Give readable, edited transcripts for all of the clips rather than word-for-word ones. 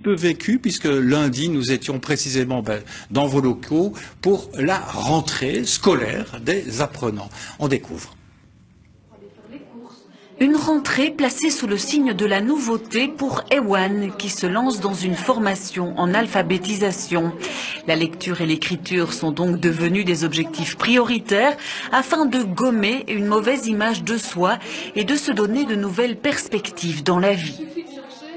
peu vécu, puisque lundi, nous étions précisément dans vos locaux pour la rentrée scolaire des apprenants. On découvre. Une rentrée placée sous le signe de la nouveauté pour Ewan, qui se lance dans une formation en alphabétisation. La lecture et l'écriture sont donc devenus des objectifs prioritaires afin de gommer une mauvaise image de soi et de se donner de nouvelles perspectives dans la vie.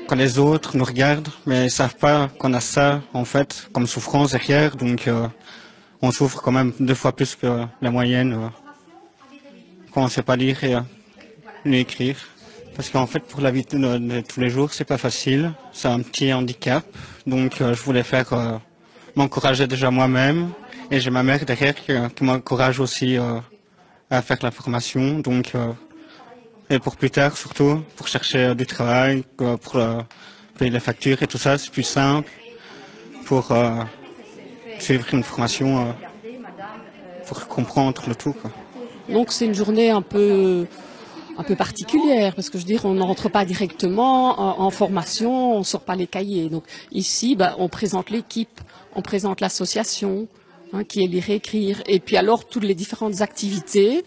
Quand les autres nous regardent, mais ils ne savent pas qu'on a ça, en fait, comme souffrance derrière, donc on souffre quand même 2 fois plus que la moyenne quand on ne sait pas lire et ni écrire. Parce qu'en fait, pour la vie de tous les jours, c'est pas facile, c'est un petit handicap, donc je voulais faire m'encourager déjà moi-même, et j'ai ma mère derrière qui m'encourage aussi à faire la formation, donc et pour plus tard surtout, pour chercher du travail, pour payer les factures et tout ça, c'est plus simple pour suivre une formation pour comprendre le tout, quoi. Donc c'est une journée un peu particulière, parce que je veux dire, on n'entre pas directement en formation, on ne sort pas les cahiers. Donc ici, on présente l'équipe, on présente l'association, qui est lire et écrire, et puis alors toutes les différentes activités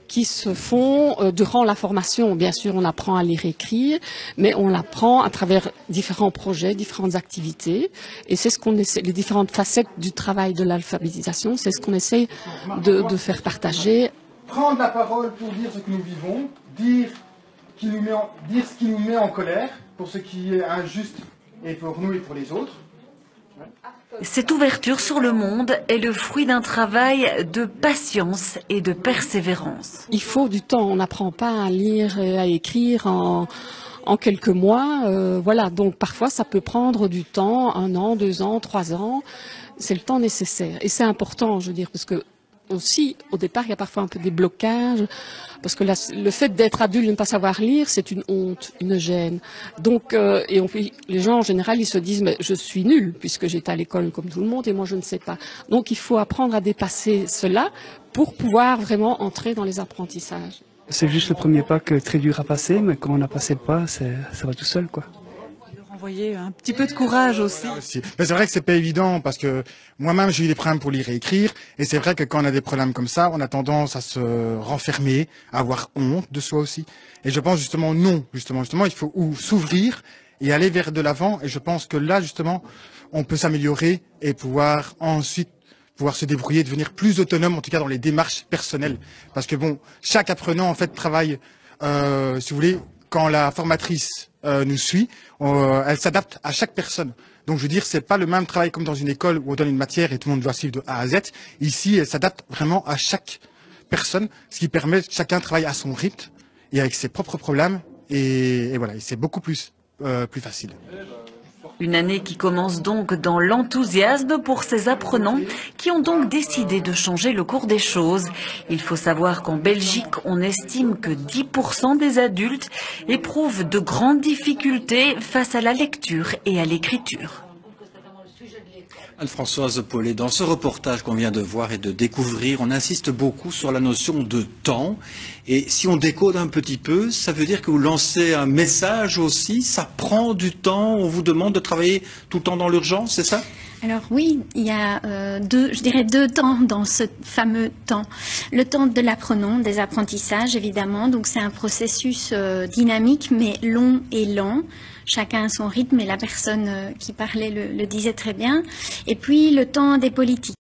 qui se font durant la formation. Bien sûr, on apprend à lire et écrire, mais on l'apprend à travers différents projets, différentes activités, et c'est ce qu'on essaie, les différentes facettes du travail de l'alphabétisation, c'est ce qu'on essaie de faire partager. Prendre la parole pour dire ce que nous vivons, dire ce qui nous met en colère, pour ce qui est injuste et pour nous et pour les autres. Cette ouverture sur le monde est le fruit d'un travail de patience et de persévérance. Il faut du temps, on n'apprend pas à lire et à écrire en quelques mois. Voilà, donc parfois ça peut prendre du temps, 1 an, 2 ans, 3 ans. C'est le temps nécessaire. Et c'est important, je veux dire, parce que aussi, au départ, il y a parfois un peu des blocages, parce que le fait d'être adulte et de ne pas savoir lire, c'est une honte, une gêne. Donc, les gens en général, ils se disent, mais je suis nul, puisque j'étais à l'école comme tout le monde, et moi je ne sais pas. Donc il faut apprendre à dépasser cela pour pouvoir vraiment entrer dans les apprentissages. C'est juste le premier pas que très dur à passer, mais quand on a passé le pas, ça va tout seul, quoi. Envoyer un petit peu de courage aussi. Mais c'est vrai que c'est pas évident, parce que moi-même j'ai eu des problèmes pour lire et écrire, et c'est vrai que quand on a des problèmes comme ça, on a tendance à se renfermer, à avoir honte de soi aussi. Et je pense justement non, justement il faut s'ouvrir et aller vers de l'avant, et je pense que là justement on peut s'améliorer et pouvoir ensuite se débrouiller, devenir plus autonome, en tout cas dans les démarches personnelles. Parce que bon, chaque apprenant en fait travaille, si vous voulez, quand la formatrice nous suit, elle s'adapte à chaque personne. Donc je veux dire, c'est pas le même travail comme dans une école où on donne une matière et tout le monde doit suivre de A à Z. Ici, elle s'adapte vraiment à chaque personne, ce qui permet que chacun travaille à son rythme et avec ses propres problèmes. Et voilà, c'est beaucoup plus facile. Une année qui commence donc dans l'enthousiasme pour ces apprenants qui ont donc décidé de changer le cours des choses. Il faut savoir qu'en Belgique, on estime que 10% des adultes éprouvent de grandes difficultés face à la lecture et à l'écriture. Anne-Françoise Paulet, dans ce reportage qu'on vient de voir et de découvrir, on insiste beaucoup sur la notion de temps. Et si on décode un petit peu, ça veut dire que vous lancez un message aussi, ça prend du temps, on vous demande de travailler tout le temps dans l'urgence, c'est ça ? Alors oui, il y a deux temps dans ce fameux temps. Le temps de l'apprenant, des apprentissages évidemment, donc c'est un processus dynamique mais long et lent. Chacun a son rythme et la personne qui parlait le disait très bien. Et puis le temps des politiques.